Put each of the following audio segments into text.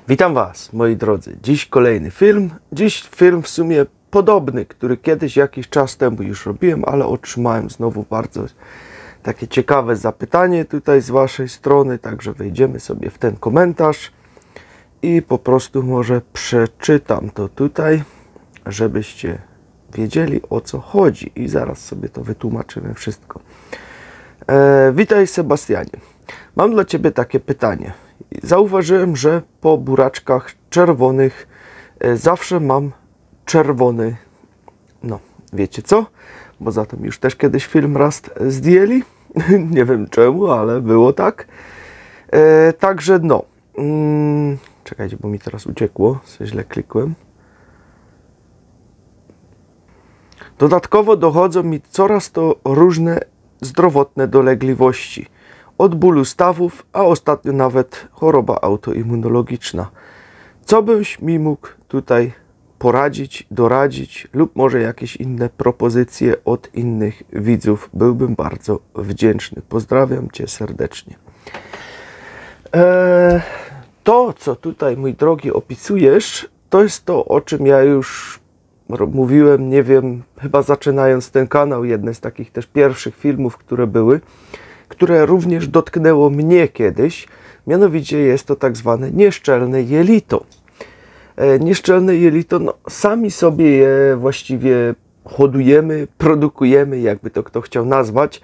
Witam Was, moi drodzy. Dziś kolejny film. Dziś film w sumie podobny, który kiedyś jakiś czas temu już robiłem, ale otrzymałem znowu bardzo takie ciekawe zapytanie tutaj z Waszej strony, także wejdziemy sobie w ten komentarz i po prostu może przeczytam to tutaj, żebyście wiedzieli, o co chodzi i zaraz sobie to wytłumaczymy wszystko. Witaj, Sebastianie. Mam dla Ciebie takie pytanie. Zauważyłem, że po buraczkach czerwonych zawsze mam czerwony, no wiecie co, bo za tym już też kiedyś film raz zdjęli, nie wiem czemu, ale było tak. Także no, czekajcie, bo mi teraz uciekło, źle klikłem. Dodatkowo dochodzą mi coraz to różne zdrowotne dolegliwości. Od bólu stawów, a ostatnio nawet choroba autoimmunologiczna. Co byś mi mógł tutaj poradzić, doradzić lub może jakieś inne propozycje od innych widzów? Byłbym bardzo wdzięczny. Pozdrawiam Cię serdecznie. To, co tutaj, mój drogi, opisujesz, to jest to, o czym ja już mówiłem, nie wiem, chyba zaczynając ten kanał, jedne z takich też pierwszych filmów, które były, które również dotknęło mnie kiedyś, mianowicie jest to tak zwane nieszczelne jelito. Nieszczelne jelito, no, sami sobie je właściwie hodujemy, produkujemy, jakby to kto chciał nazwać,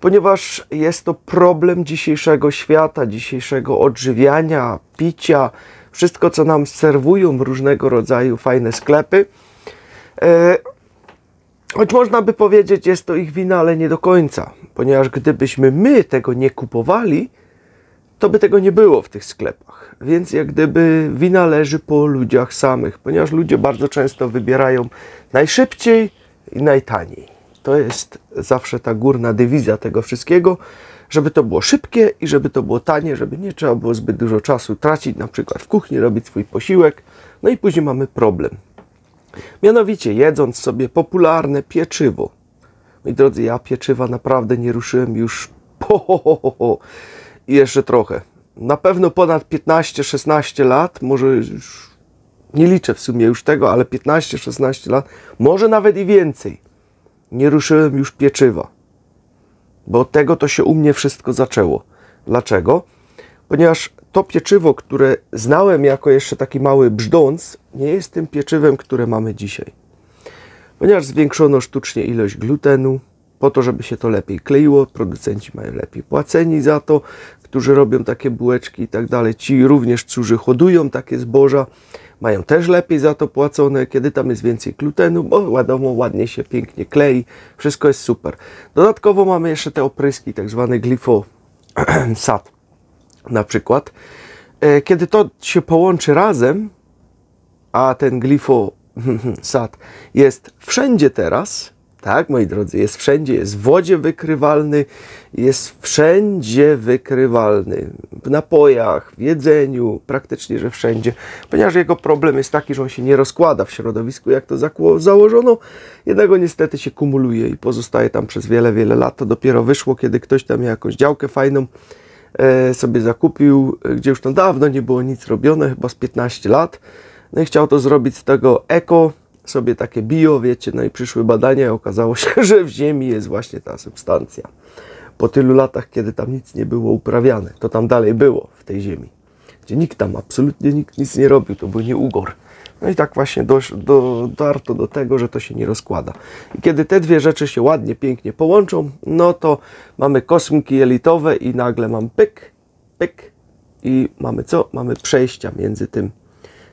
ponieważ jest to problem dzisiejszego świata, dzisiejszego odżywiania, picia, wszystko co nam serwują różnego rodzaju fajne sklepy. Choć można by powiedzieć, jest to ich wina, ale nie do końca, ponieważ gdybyśmy my tego nie kupowali, to by tego nie było w tych sklepach. Więc jak gdyby wina leży po ludziach samych, ponieważ ludzie bardzo często wybierają najszybciej i najtaniej. To jest zawsze ta górna dywiza tego wszystkiego, żeby to było szybkie i żeby to było tanie, żeby nie trzeba było zbyt dużo czasu tracić, na przykład w kuchni, robić swój posiłek, no i później mamy problem. Mianowicie jedząc sobie popularne pieczywo. Moi drodzy, ja pieczywa naprawdę nie ruszyłem już i jeszcze trochę. Na pewno ponad 15-16 lat, może już nie liczę w sumie już tego, ale 15-16 lat, może nawet i więcej. Nie ruszyłem już pieczywa. Bo od tego to się u mnie wszystko zaczęło. Dlaczego? Ponieważ to pieczywo, które znałem jako jeszcze taki mały brzdąc, nie jest tym pieczywem, które mamy dzisiaj. Ponieważ zwiększono sztucznie ilość glutenu, po to, żeby się to lepiej kleiło, producenci mają lepiej płaceni za to, którzy robią takie bułeczki i tak dalej. Ci również, którzy hodują takie zboża, mają też lepiej za to płacone, kiedy tam jest więcej glutenu, bo wiadomo, ładnie się pięknie klei, wszystko jest super. Dodatkowo mamy jeszcze te opryski, tak zwany glifosat. Na przykład, kiedy to się połączy razem, a ten glifosat jest wszędzie teraz, tak, moi drodzy, jest wszędzie, jest w wodzie wykrywalny, jest wszędzie wykrywalny, w napojach, w jedzeniu, praktycznie, że wszędzie, ponieważ jego problem jest taki, że on się nie rozkłada w środowisku, jak to założono, jednego niestety się kumuluje i pozostaje tam przez wiele, wiele lat. To dopiero wyszło, kiedy ktoś tam miał jakąś działkę fajną, sobie zakupił, gdzie już tam dawno nie było nic robione, chyba z 15 lat. No i chciał to zrobić z tego eko, sobie takie bio, wiecie, no i przyszły badania i okazało się, że w ziemi jest właśnie ta substancja. Po tylu latach, kiedy tam nic nie było uprawiane, to tam dalej było w tej ziemi, gdzie nikt tam, absolutnie nikt nic nie robił, to był nie ugor. No i tak właśnie dotarto do tego, że to się nie rozkłada. I kiedy te dwie rzeczy się ładnie, pięknie połączą, no to mamy kosmki jelitowe i nagle mam pyk, pyk i mamy co? Mamy przejścia między tym.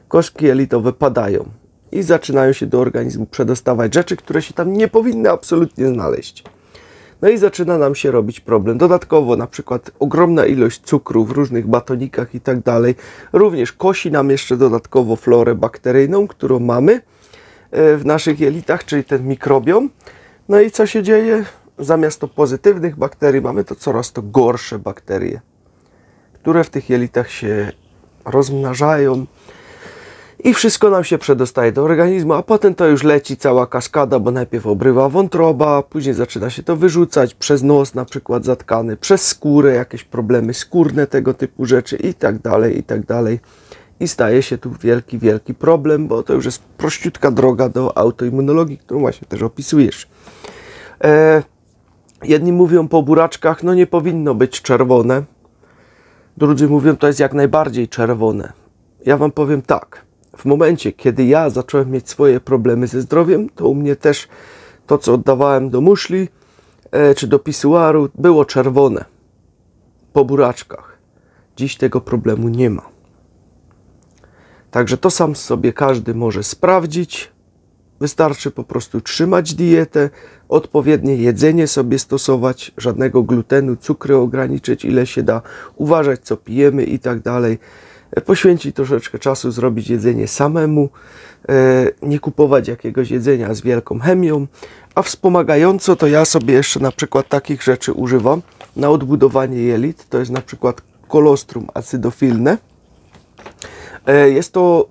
Kostki jelitowe padają i zaczynają się do organizmu przedostawać rzeczy, które się tam nie powinny absolutnie znaleźć. No i zaczyna nam się robić problem. Dodatkowo na przykład ogromna ilość cukru w różnych batonikach i tak dalej. Również kosi nam jeszcze dodatkowo florę bakteryjną, którą mamy w naszych jelitach, czyli ten mikrobiom. No i co się dzieje? Zamiast to pozytywnych bakterii mamy to coraz to gorsze bakterie, które w tych jelitach się rozmnażają. I wszystko nam się przedostaje do organizmu, a potem to już leci cała kaskada, bo najpierw obrywa wątroba, później zaczyna się to wyrzucać przez nos na przykład zatkany, przez skórę, jakieś problemy skórne, tego typu rzeczy i tak dalej, i tak dalej. i staje się tu wielki, wielki problem, bo to już jest prościutka droga do autoimmunologii, którą właśnie też opisujesz. Jedni mówią po buraczkach, no nie powinno być czerwone. Drudzy mówią, to jest jak najbardziej czerwone. Ja wam powiem tak, w momencie, kiedy ja zacząłem mieć swoje problemy ze zdrowiem, to u mnie też to, co oddawałem do muszli, czy do pisuaru, było czerwone po buraczkach. Dziś tego problemu nie ma. Także to sam sobie każdy może sprawdzić. Wystarczy po prostu trzymać dietę, odpowiednie jedzenie sobie stosować, żadnego glutenu, cukry ograniczyć ile się da, uważać co pijemy i tak dalej. Poświęcić troszeczkę czasu, zrobić jedzenie samemu, nie kupować jakiegoś jedzenia z wielką chemią, a wspomagająco to ja sobie jeszcze na przykład takich rzeczy używam na odbudowanie jelit. To jest na przykład kolostrum acydofilne. Jest to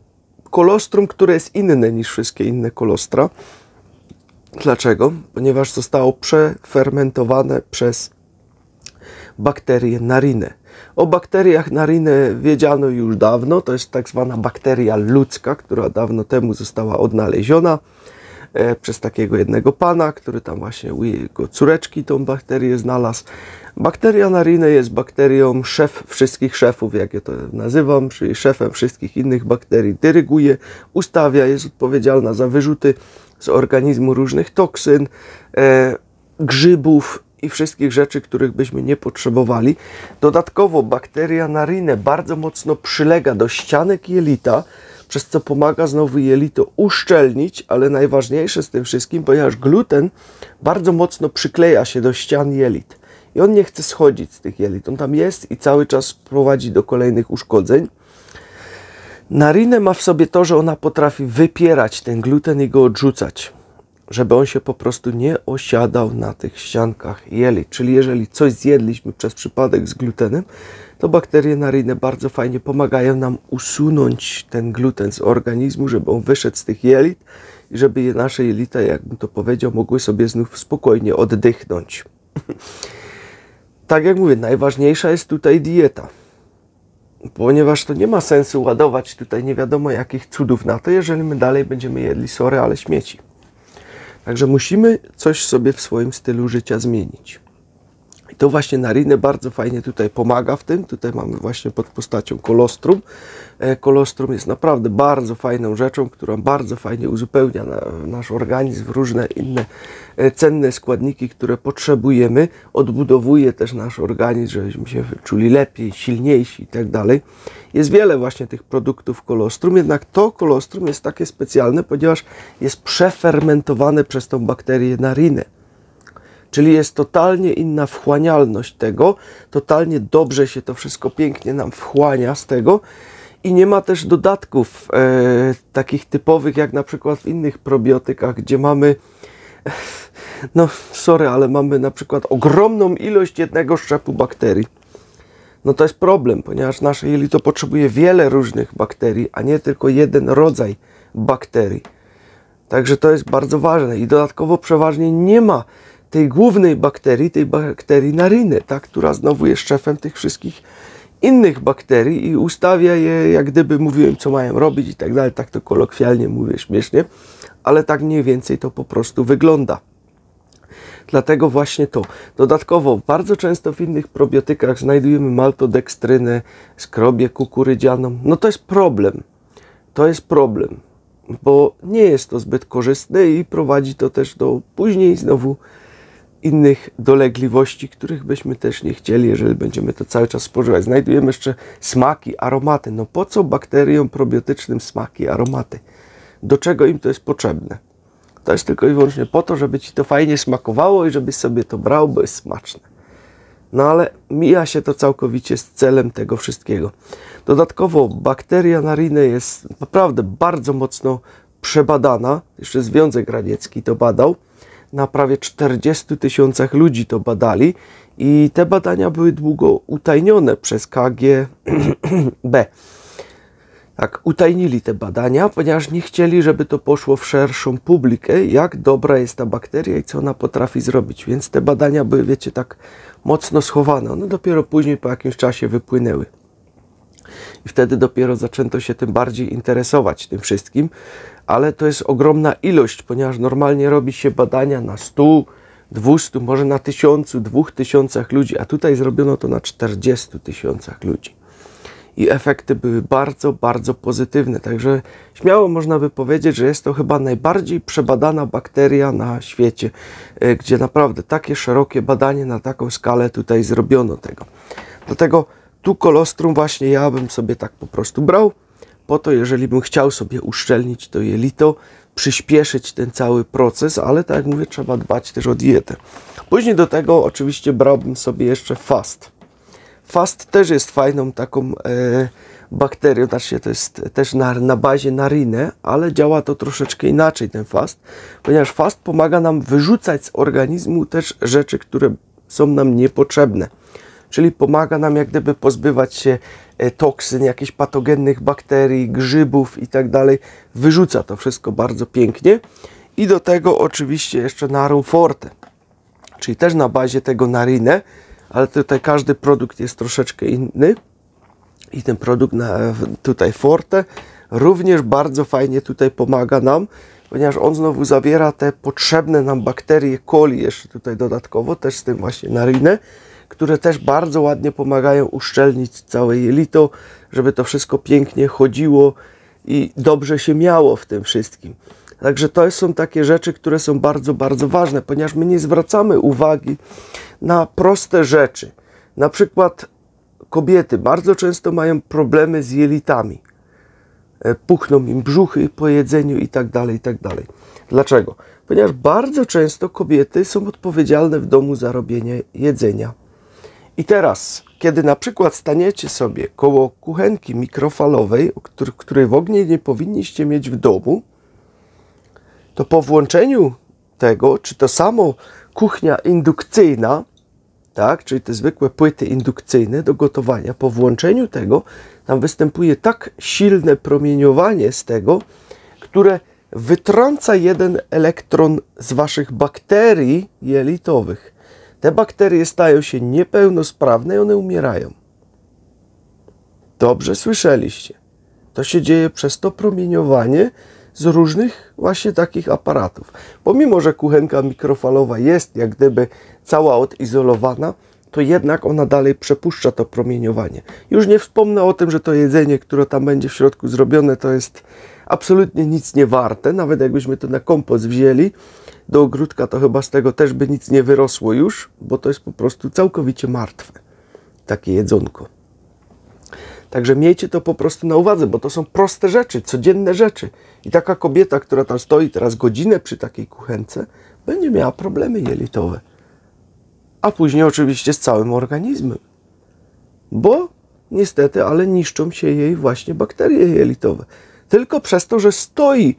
kolostrum, które jest inne niż wszystkie inne kolostra. Dlaczego? Ponieważ zostało przefermentowane przez bakterię Narinę. O bakteriach Narinę wiedziano już dawno. To jest tak zwana bakteria ludzka, która dawno temu została odnaleziona przez takiego jednego pana, który tam właśnie u jego córeczki tą bakterię znalazł. Bakteria Narinę jest bakterią szef wszystkich szefów, jak ja to nazywam, czyli szefem wszystkich innych bakterii. Dyryguje, ustawia, jest odpowiedzialna za wyrzuty z organizmu różnych toksyn, grzybów i wszystkich rzeczy, których byśmy nie potrzebowali. Dodatkowo bakteria Narinę bardzo mocno przylega do ścianek jelita, przez co pomaga znowu jelito uszczelnić, ale najważniejsze z tym wszystkim, ponieważ gluten bardzo mocno przykleja się do ścian jelit i on nie chce schodzić z tych jelit. On tam jest i cały czas prowadzi do kolejnych uszkodzeń. Narinę ma w sobie to, że ona potrafi wypierać ten gluten i go odrzucać, żeby on się po prostu nie osiadał na tych ściankach jelit. Czyli jeżeli coś zjedliśmy przez przypadek z glutenem, to bakterie Narinę bardzo fajnie pomagają nam usunąć ten gluten z organizmu, żeby on wyszedł z tych jelit i żeby nasze jelita, jakbym to powiedział, mogły sobie znów spokojnie oddychnąć. Tak jak mówię, najważniejsza jest tutaj dieta, ponieważ to nie ma sensu ładować tutaj nie wiadomo jakich cudów na to, jeżeli my dalej będziemy jedli, sorry, ale śmieci. Także musimy coś sobie w swoim stylu życia zmienić. I to właśnie Narinę bardzo fajnie tutaj pomaga w tym. Tutaj mamy właśnie pod postacią kolostrum. Kolostrum jest naprawdę bardzo fajną rzeczą, która bardzo fajnie uzupełnia nasz organizm w różne inne cenne składniki, które potrzebujemy. Odbudowuje też nasz organizm, żebyśmy się czuli lepiej, silniejsi i tak dalej. Jest wiele właśnie tych produktów kolostrum, jednak to kolostrum jest takie specjalne, ponieważ jest przefermentowane przez tą bakterię Narinę. Czyli jest totalnie inna wchłanialność tego, totalnie dobrze się to wszystko pięknie nam wchłania z tego i nie ma też dodatków takich typowych jak na przykład w innych probiotykach, gdzie mamy, no sorry, ale mamy na przykład ogromną ilość jednego szczepu bakterii. No to jest problem, ponieważ nasze jelito potrzebuje wiele różnych bakterii, a nie tylko jeden rodzaj bakterii. Także to jest bardzo ważne i dodatkowo przeważnie nie ma tej głównej bakterii, tej bakterii Narinę, ta, która znowu jest szefem tych wszystkich innych bakterii i ustawia je, jak gdyby mówiłem, co mają robić i tak dalej. Tak to kolokwialnie mówię, śmiesznie, ale tak mniej więcej to po prostu wygląda. Dlatego właśnie to. Dodatkowo bardzo często w innych probiotykach znajdujemy maltodekstrynę, skrobię kukurydzianą. No to jest problem. To jest problem, bo nie jest to zbyt korzystne i prowadzi to też do później znowu innych dolegliwości, których byśmy też nie chcieli, jeżeli będziemy to cały czas spożywać. Znajdujemy jeszcze smaki, aromaty. No po co bakteriom probiotycznym smaki, aromaty? Do czego im to jest potrzebne? To jest tylko i wyłącznie po to, żeby ci to fajnie smakowało i żebyś sobie to brał, bo jest smaczne. No ale mija się to całkowicie z celem tego wszystkiego. Dodatkowo bakteria Narinę jest naprawdę bardzo mocno przebadana. Jeszcze Związek Radziecki to badał. Na prawie 40 000 ludzi to badali i te badania były długo utajnione przez KGB. Tak, utajnili te badania, ponieważ nie chcieli, żeby to poszło w szerszą publikę, jak dobra jest ta bakteria i co ona potrafi zrobić. Więc te badania były, wiecie, tak mocno schowane. One dopiero później po jakimś czasie wypłynęły. I wtedy dopiero zaczęto się tym bardziej interesować tym wszystkim, ale to jest ogromna ilość, ponieważ normalnie robi się badania na 100, 200, może na 1000, 2000 ludzi, a tutaj zrobiono to na 40 000 ludzi. I efekty były bardzo, bardzo pozytywne. Także śmiało można by powiedzieć, że jest to chyba najbardziej przebadana bakteria na świecie, gdzie naprawdę takie szerokie badanie na taką skalę tutaj zrobiono tego. Dlatego tu kolostrum właśnie ja bym sobie tak po prostu brał, po to jeżeli bym chciał sobie uszczelnić to jelito, przyspieszyć ten cały proces, ale tak jak mówię, trzeba dbać też o dietę. Później do tego oczywiście brałbym sobie jeszcze fast. Fast też jest fajną taką bakterią, znaczy to jest też na bazie narine, ale działa to troszeczkę inaczej ten fast, ponieważ fast pomaga nam wyrzucać z organizmu też rzeczy, które są nam niepotrzebne. Czyli pomaga nam jak gdyby pozbywać się toksyn, jakichś patogennych bakterii, grzybów i tak dalej. Wyrzuca to wszystko bardzo pięknie. I do tego oczywiście jeszcze Narum Forte, czyli też na bazie tego narine, ale tutaj każdy produkt jest troszeczkę inny. I ten produkt tutaj Forte również bardzo fajnie tutaj pomaga nam, ponieważ on znowu zawiera te potrzebne nam bakterie coli jeszcze tutaj dodatkowo, też z tym właśnie narine, które też bardzo ładnie pomagają uszczelnić całe jelito, żeby to wszystko pięknie chodziło i dobrze się miało w tym wszystkim. Także to są takie rzeczy, które są bardzo, bardzo ważne, ponieważ my nie zwracamy uwagi na proste rzeczy. Na przykład kobiety bardzo często mają problemy z jelitami. Puchną im brzuchy po jedzeniu i tak dalej, i tak dalej. Dlaczego? Ponieważ bardzo często kobiety są odpowiedzialne w domu za robienie jedzenia. I teraz, kiedy na przykład staniecie sobie koło kuchenki mikrofalowej, której w ogóle nie powinniście mieć w domu, to po włączeniu tego, czy to samo kuchnia indukcyjna, tak, czyli te zwykłe płyty indukcyjne do gotowania, po włączeniu tego tam występuje tak silne promieniowanie z tego, które wytrąca jeden elektron z waszych bakterii jelitowych. Te bakterie stają się niepełnosprawne i one umierają. Dobrze słyszeliście. To się dzieje przez to promieniowanie z różnych właśnie takich aparatów. Pomimo że kuchenka mikrofalowa jest jak gdyby cała odizolowana, to jednak ona dalej przepuszcza to promieniowanie. Już nie wspomnę o tym, że to jedzenie, które tam będzie w środku zrobione, to jest absolutnie nic nie warte. Nawet jakbyśmy to na kompost wzięli do ogródka, to chyba z tego też by nic nie wyrosło już, bo to jest po prostu całkowicie martwe. Takie jedzonko. Także miejcie to po prostu na uwadze, bo to są proste rzeczy, codzienne rzeczy. I taka kobieta, która tam stoi teraz godzinę przy takiej kuchence, będzie miała problemy jelitowe. A później oczywiście z całym organizmem. Bo niestety, ale niszczą się jej właśnie bakterie jelitowe. Tylko przez to, że stoi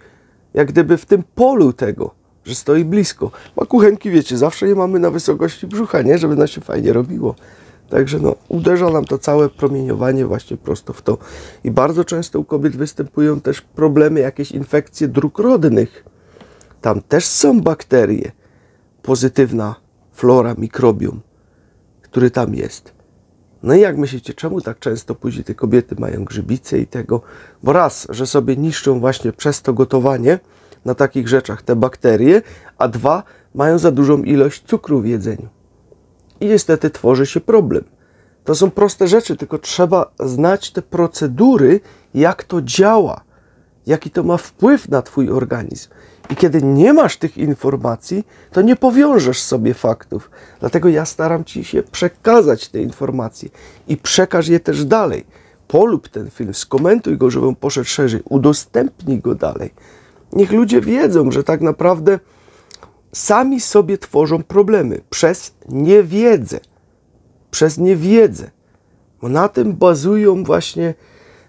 jak gdyby w tym polu tego, że stoi blisko. Bo kuchenki, wiecie, zawsze je mamy na wysokości brzucha, nie? Żeby nam się fajnie robiło. Także no, uderza nam to całe promieniowanie właśnie prosto w to. I bardzo często u kobiet występują też problemy, jakieś infekcje dróg rodnych. Tam też są bakterie. Pozytywna flora, mikrobiom, który tam jest. No i jak myślicie, czemu tak często później te kobiety mają grzybice i tego? Bo raz, że sobie niszczą właśnie przez to gotowanie na takich rzeczach te bakterie, a dwa, mają za dużą ilość cukru w jedzeniu. I niestety tworzy się problem. To są proste rzeczy, tylko trzeba znać te procedury, jak to działa, jaki to ma wpływ na twój organizm. I kiedy nie masz tych informacji, to nie powiążesz sobie faktów. Dlatego ja staram ci się przekazać te informacje i przekaż je też dalej. Polub ten film, skomentuj go, żeby on poszedł szerzej, udostępnij go dalej. Niech ludzie wiedzą, że tak naprawdę sami sobie tworzą problemy przez niewiedzę. Przez niewiedzę. Bo na tym bazują właśnie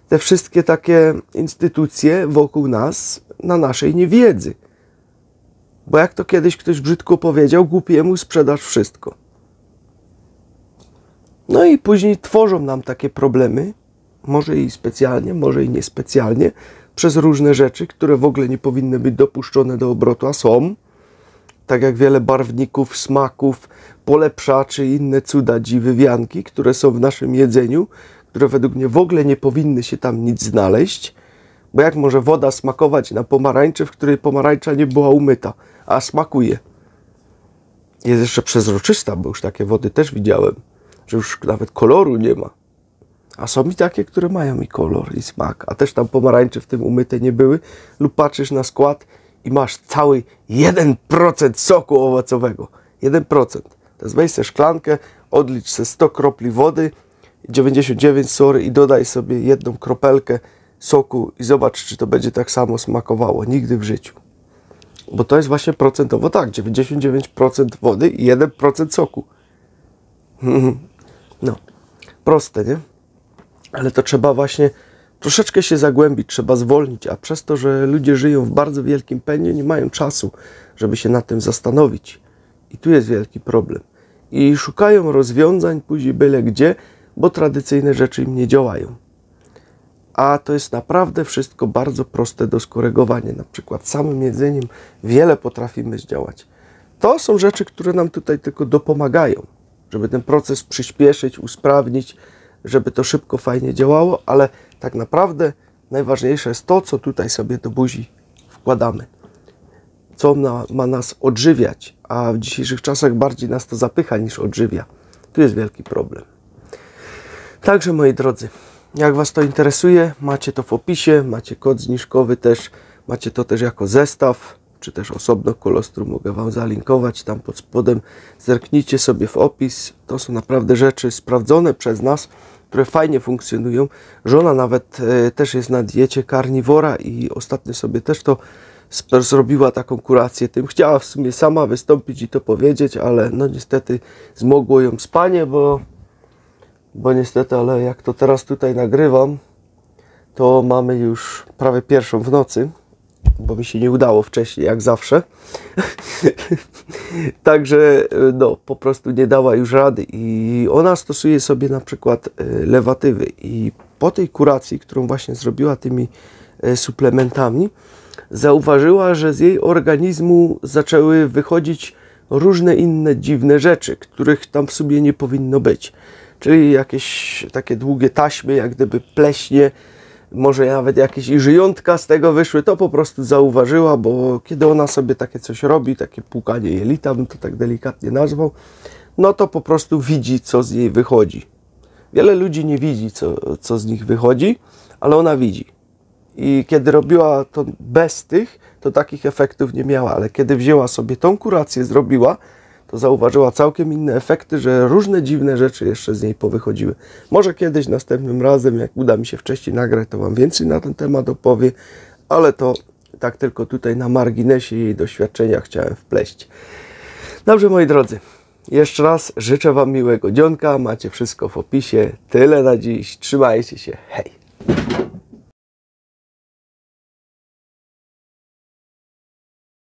te wszystkie takie instytucje wokół nas, na naszej niewiedzy. Bo jak to kiedyś ktoś brzydko powiedział, głupiemu sprzedasz wszystko. No i później tworzą nam takie problemy, może i specjalnie, może i niespecjalnie, przez różne rzeczy, które w ogóle nie powinny być dopuszczone do obrotu, a są. Tak jak wiele barwników, smaków, polepszaczy i inne cuda, dziwy, wianki, które są w naszym jedzeniu, które według mnie w ogóle nie powinny się tam nic znaleźć, bo jak może woda smakować na pomarańczy, w której pomarańcza nie była umyta, a smakuje. Jest jeszcze przezroczysta, bo już takie wody też widziałem, że już nawet koloru nie ma. A są i takie, które mają i kolor, i smak, a też tam pomarańcze w tym umyte nie były. Lub patrzysz na skład i masz cały 1% soku owocowego. 1%. To jest weź sobie szklankę, odlicz sobie 100 kropli wody, 99 sorry i dodaj sobie jedną kropelkę soku i zobacz, czy to będzie tak samo smakowało. Nigdy w życiu. Bo to jest właśnie procentowo tak, 99% wody i 1% soku. No, proste, nie? Ale to trzeba właśnie troszeczkę się zagłębić, trzeba zwolnić, a przez to, że ludzie żyją w bardzo wielkim pędzie, nie mają czasu, żeby się nad tym zastanowić. I tu jest wielki problem. I szukają rozwiązań później byle gdzie, bo tradycyjne rzeczy im nie działają. A to jest naprawdę wszystko bardzo proste do skorygowania. Na przykład samym jedzeniem wiele potrafimy zdziałać. To są rzeczy, które nam tutaj tylko dopomagają, żeby ten proces przyspieszyć, usprawnić, żeby to szybko, fajnie działało, ale tak naprawdę najważniejsze jest to, co tutaj sobie do buzi wkładamy. Co ma nas odżywiać, a w dzisiejszych czasach bardziej nas to zapycha niż odżywia. Tu jest wielki problem. Także moi drodzy, jak Was to interesuje, macie to w opisie, macie kod zniżkowy też, macie to też jako zestaw, czy też osobno kolostrum mogę Wam zalinkować tam pod spodem. Zerknijcie sobie w opis, to są naprawdę rzeczy sprawdzone przez nas, które fajnie funkcjonują. Żona nawet też jest na diecie karniwora i ostatnio sobie też to zrobiła taką kurację tym. Chciała w sumie sama wystąpić i to powiedzieć, ale no niestety zmogło ją spanie, bo niestety, ale jak to teraz tutaj nagrywam, to mamy już prawie 1:00 w nocy, bo mi się nie udało wcześniej, jak zawsze. Także no, po prostu nie dała już rady i ona stosuje sobie na przykład lewatywy i po tej kuracji, którą właśnie zrobiła tymi suplementami, zauważyła, że z jej organizmu zaczęły wychodzić różne inne dziwne rzeczy, których tam w sobie nie powinno być. Czyli jakieś takie długie taśmy, jak gdyby pleśnie, może nawet jakieś i żyjątka z tego wyszły, to po prostu zauważyła, bo kiedy ona sobie takie coś robi, takie płukanie jelita, bym to tak delikatnie nazwał, no to po prostu widzi, co z niej wychodzi. Wiele ludzi nie widzi, co z nich wychodzi, ale ona widzi. I kiedy robiła to bez tych, to takich efektów nie miała, ale kiedy wzięła sobie tą kurację, zrobiła, to zauważyła całkiem inne efekty, że różne dziwne rzeczy jeszcze z niej powychodziły. Może kiedyś, następnym razem, jak uda mi się wcześniej nagrać, to Wam więcej na ten temat opowie, ale to tak tylko tutaj na marginesie jej doświadczenia chciałem wpleść. Dobrze, moi drodzy, jeszcze raz życzę Wam miłego dzionka, macie wszystko w opisie. Tyle na dziś, trzymajcie się, hej!